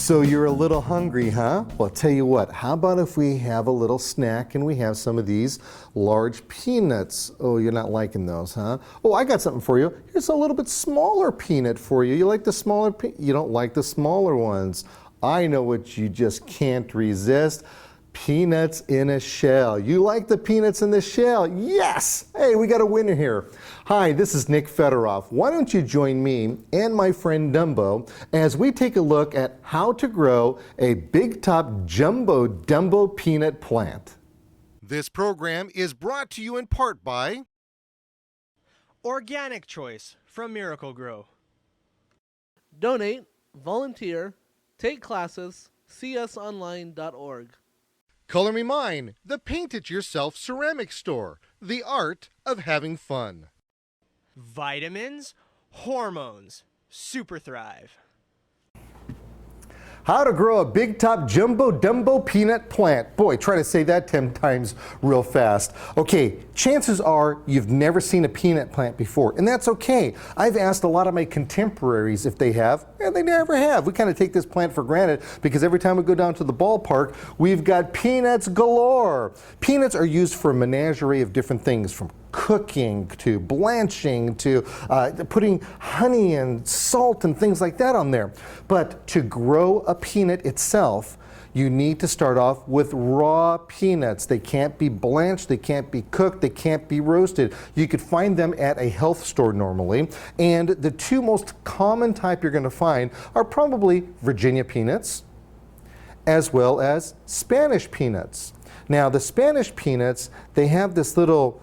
So you're a little hungry, huh? Well, I'll tell you what, how about if we have a little snack and we have some of these large peanuts? Oh, you're not liking those, huh? Oh, I got something for you. Here's a little bit smaller peanut for you. You like the smaller you don't like the smaller ones. I know what you just can't resist. Peanuts in a shell. You like the peanuts in the shell? Yes! Hey, we got a winner here. Hi, this is Nick Federoff. Why don't you join me and my friend Dumbo as we take a look at how to grow a big top jumbo Dumbo peanut plant. This program is brought to you in part by Organic Choice from Miracle-Gro. Donate, volunteer, take classes, seeusonline.org. Color Me Mine, the paint-it-yourself ceramic store, the art of having fun. Vitamins, hormones, Super Thrive. How to grow a big top jumbo Dumbo peanut plant. Boy, try to say that 10 times real fast. Okay, chances are you've never seen a peanut plant before, and that's okay. I've asked a lot of my contemporaries if they have, and they never have. We kind of take this plant for granted because every time we go down to the ballpark, we've got peanuts galore. Peanuts are used for a menagerie of different things, from cooking to blanching to putting honey and salt and things like that on there. But to grow a peanut itself, you need to start off with raw peanuts. They can't be blanched, they can't be cooked, they can't be roasted. You could find them at a health store normally. And the two most common type you're going to find are probably Virginia peanuts as well as Spanish peanuts. Now the Spanish peanuts, they have this little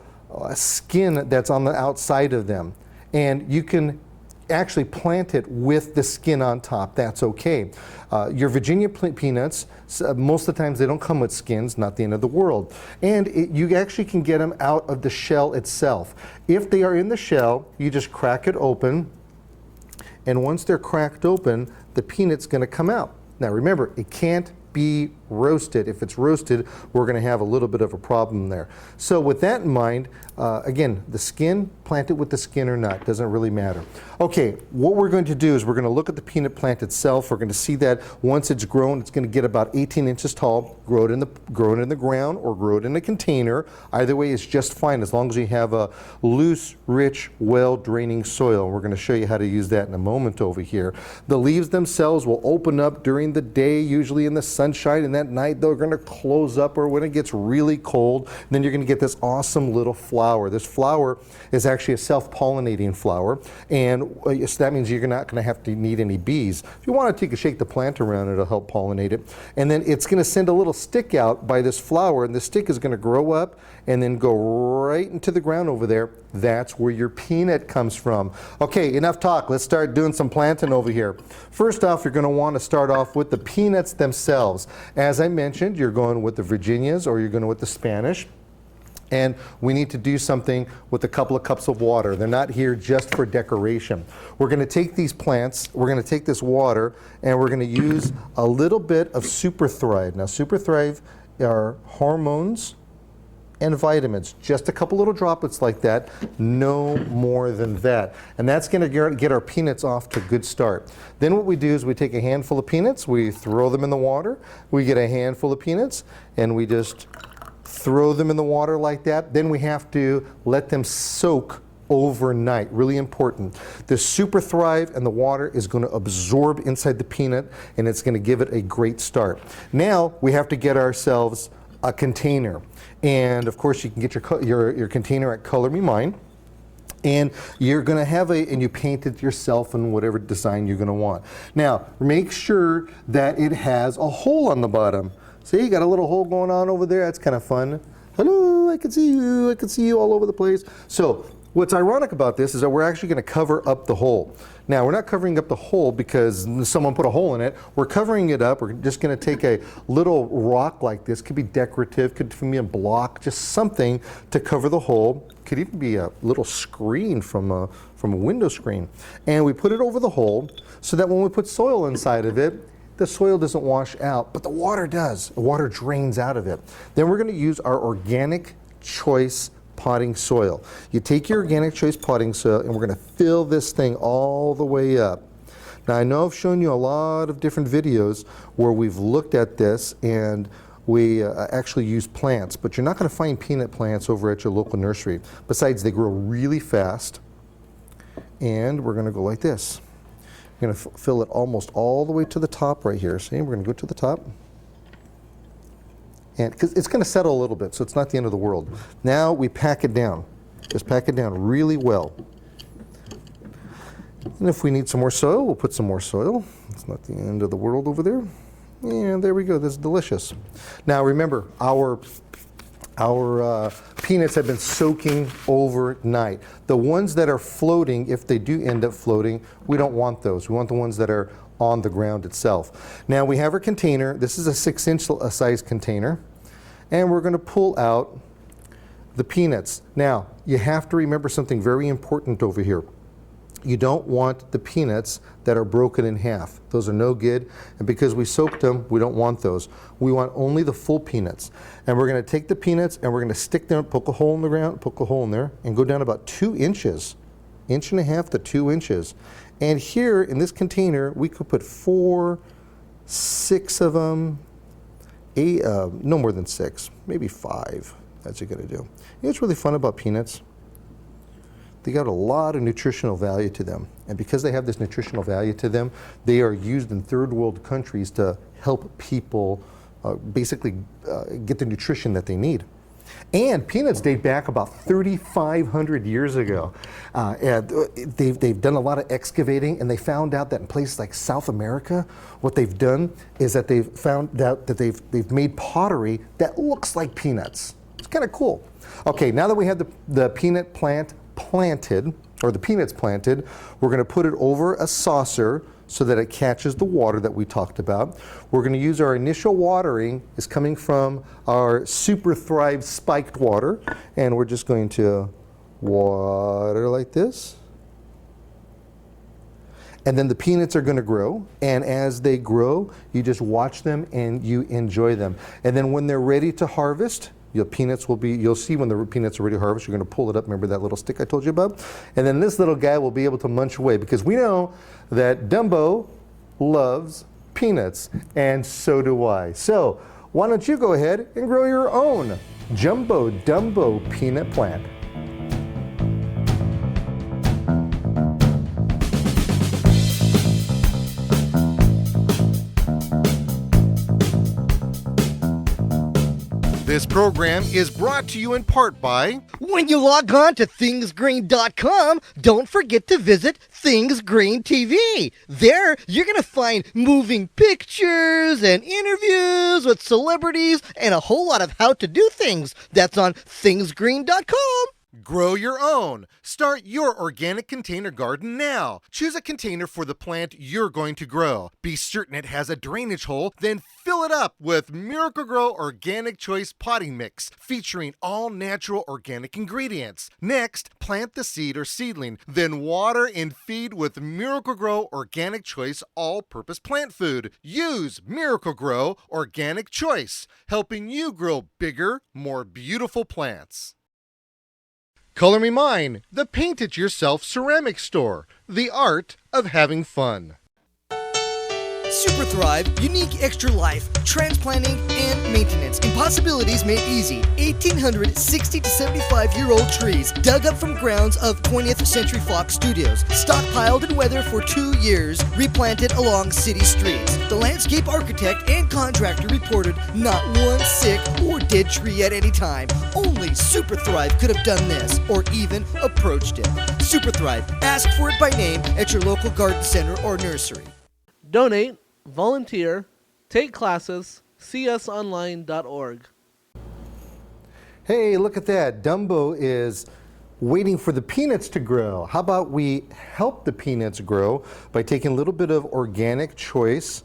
skin that's on the outside of them, and you can actually plant it with the skin on top. That's okay. Your Virginia peanuts, most of the times they don't come with skins, not the end of the world. And you actually can get them out of the shell itself. If they are in the shell, you just crack it open, and once they're cracked open, the peanut's going to come out. Now remember, it can't be roasted. If it's roasted, we're going to have a little bit of a problem there. So with that in mind, again, the skin, plant it with the skin or not, doesn't really matter. Okay, what we're going to do is we're going to look at the peanut plant itself. We're going to see that once it's grown, it's going to get about 18 inches tall. Grow it in the ground or grow it in a container. Either way is just fine as long as you have a loose, rich, well-draining soil. We're going to show you how to use that in a moment over here. The leaves themselves will open up during the day, usually in the sunshine, and that night they're going to close up, or when it gets really cold, then you're going to get this awesome little flower. This flower is actually a self-pollinating flower, and so that means you're not going to have to need any bees. If you want to, you can shake the plant around, it'll help pollinate it. And then it's going to send a little stick out by this flower, and the stick is going to grow up and then go right into the ground over there. That's where your peanut comes from. Okay, enough talk. Let's start doing some planting over here. First off, you're going to want to start off with the peanuts themselves. As I mentioned, you're going with the Virginias or you're going with the Spanish. And we need to do something with a couple of cups of water. They're not here just for decoration. We're going to take these plants, we're going to take this water, and we're going to use a little bit of Super Thrive. Now, Super Thrive are hormones and vitamins, just a couple little droplets like that, no more than that. And that's going to get our peanuts off to a good start. Then what we do is we take a handful of peanuts, we throw them in the water, we get a handful of peanuts, and we just throw them in the water like that. Then we have to let them soak overnight. Really important. The Super Thrive and the water is going to absorb inside the peanut, and it's going to give it a great start. Now we have to get ourselves a container, and of course you can get your container at Color Me Mine, and you're going to have and you paint it yourself in whatever design you're going to want. Now make sure that it has a hole on the bottom. See, you got a little hole going on over there. That's kind of fun. Hello, I can see you. I can see you all over the place. So what's ironic about this is that we're actually going to cover up the hole. Now, we're not covering up the hole because someone put a hole in it. We're covering it up. We're just going to take a little rock like this. Could be decorative, could be a block, just something to cover the hole. Could even be a little screen from a window screen. And we put it over the hole so that when we put soil inside of it, the soil doesn't wash out, but the water does. The water drains out of it. Then we're going to use our Organic Choice potting soil. You take your Organic Choice potting soil and we're going to fill this thing all the way up. Now I know I've shown you a lot of different videos where we've looked at this and we actually use plants, but you're not going to find peanut plants over at your local nursery. Besides, they grow really fast. And we're going to go like this. We're going to fill it almost all the way to the top right here. See, we're going to go to the top. And because it's going to settle a little bit, so it's not the end of the world. Now we pack it down. Just pack it down really well. And if we need some more soil, we'll put some more soil. It's not the end of the world over there. And there we go. This is delicious. Now remember, our peanuts have been soaking overnight. The ones that are floating, if they do end up floating, we don't want those. We want the ones that are on the ground itself. Now we have our container. This is a 6-inch size container. And we're going to pull out the peanuts. Now, you have to remember something very important over here. You don't want the peanuts that are broken in half. Those are no good, and because we soaked them, we don't want those. We want only the full peanuts. And we're going to take the peanuts and we're going to stick them, poke a hole in the ground, poke a hole in there, and go down about 2 inches, 1.5 to 2 inches. And here in this container, we could put 4, 6 of them, 8, no more than 6, maybe 5. That's what you're going to do. You know what's really fun about peanuts? They got a lot of nutritional value to them. And because they have this nutritional value to them, they are used in third world countries to help people basically get the nutrition that they need. And peanuts date back about 3,500 years ago. And they've done a lot of excavating, and they found out that in places like South America, what they've done is that they've found out that they've made pottery that looks like peanuts. It's kind of cool. Okay, now that we have the peanut plant planted, or the peanuts planted, we're going to put it over a saucer so that it catches the water that we talked about. We're going to use our initial watering is coming from our Super Thrive spiked water, and we're just going to water like this. And then the peanuts are going to grow, and as they grow, you just watch them and you enjoy them. And then when they're ready to harvest, your peanuts will be, you'll see when the peanuts are ready to harvest, you're going to pull it up. Remember that little stick I told you about? And then this little guy will be able to munch away, because we know that Dumbo loves peanuts, and so do I. So why don't you go ahead and grow your own Jumbo Dumbo peanut plant. This program is brought to you in part by... When you log on to thingsgreen.com, don't forget to visit Things Green TV. There, you're going to find moving pictures and interviews with celebrities and a whole lot of how to do things. That's on thingsgreen.com. Grow your own. Start your organic container garden now. Choose a container for the plant you're going to grow. Be certain it has a drainage hole, then fill it up with Miracle-Gro Organic Choice Potting Mix, featuring all natural organic ingredients. Next, plant the seed or seedling, then water and feed with Miracle-Gro Organic Choice All-Purpose Plant Food. Use Miracle-Gro Organic Choice, helping you grow bigger, more beautiful plants. Color Me Mine, the paint-it-yourself ceramic store. The art of having fun. Super Thrive, unique extra life, transplanting, and maintenance. Impossibilities made easy. 1,800 60 to 75-year-old trees dug up from grounds of 20th Century Fox Studios, stockpiled in weather for 2 years, replanted along city streets. The landscape architect and contractor reported not one sick or dead tree at any time. Only Super Thrive could have done this, or even approached it. Super Thrive. Ask for it by name at your local garden center or nursery. Donate, volunteer, take classes, csonline.org. Hey, look at that. Dumbo is waiting for the peanuts to grow. How about we help the peanuts grow by taking a little bit of organic choice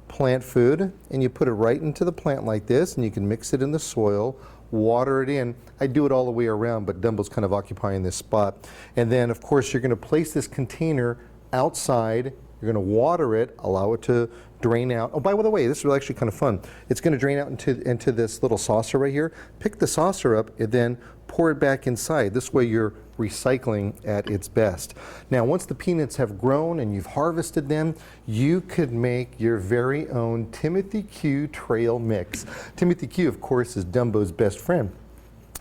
plant food, and you put it right into the plant like this, and you can mix it in the soil, water it in. I do it all the way around, but Dumbo's kind of occupying this spot. And then, of course, you're going to place this container outside. You're going to water it, allow it to drain out. Oh, by the way, this is actually kind of fun. It's going to drain out into this little saucer right here. Pick the saucer up and then pour it back inside. This way your recycling at its best. Now, once the peanuts have grown and you've harvested them, you could make your very own Timothy Q trail mix. Timothy Q, of course, is Dumbo's best friend.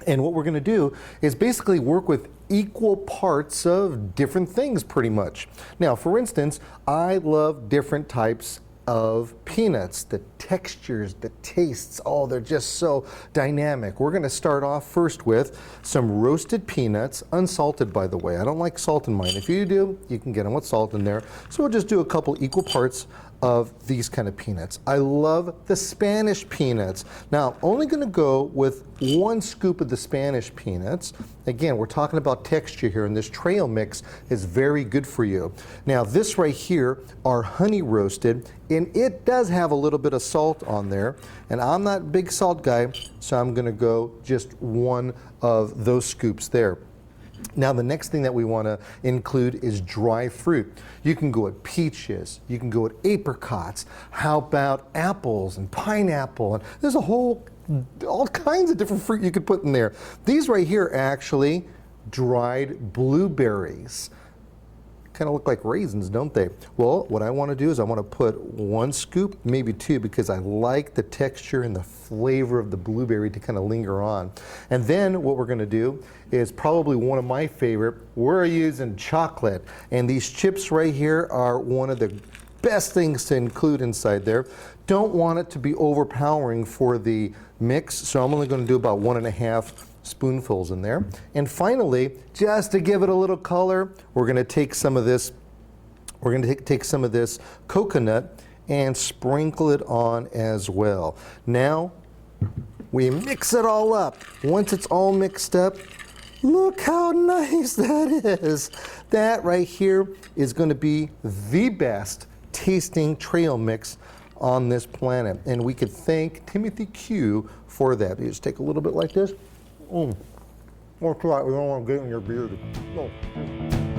And what we're going to do is basically work with equal parts of different things pretty much. Now, for instance, I love different types of peanuts, the textures, the tastes, oh, they're just so dynamic. We're going to start off first with some roasted peanuts, unsalted by the way. I don't like salt in mine. If you do, you can get them with salt in there. So we'll just do a couple equal parts of these kind of peanuts. I love the Spanish peanuts. Now, only going to go with 1 scoop of the Spanish peanuts. Again, we're talking about texture here, and this trail mix is very good for you. Now, this right here are honey roasted, and it does have a little bit of salt on there, and I'm not a big salt guy, so I'm going to go just 1 of those scoops there. Now, the next thing that we want to include is dry fruit. You can go with peaches, you can go with apricots. How about apples and pineapple? And there's all kinds of different fruit you could put in there. These right here are actually dried blueberries. Kind of look like raisins, don't they? Well, what I want to do is I want to put 1 scoop, maybe 2, because I like the texture and the flavor of the blueberry to kind of linger on. And then what we're going to do is probably one of my favorite. We're using chocolate, and these chips right here are one of the best things to include inside there. Don't want it to be overpowering for the mix, so I'm only going to do about 1.5 spoonfuls in there. And finally, just to give it a little color, we're going to take some of this, take some of this coconut and sprinkle it on as well. Now, we mix it all up. Once it's all mixed up, look how nice that is. That right here is going to be the best tasting trail mix on this planet. And we could thank Timothy Q for that. You just take a little bit like this. That's right, we don't want to get in your beard. Oh.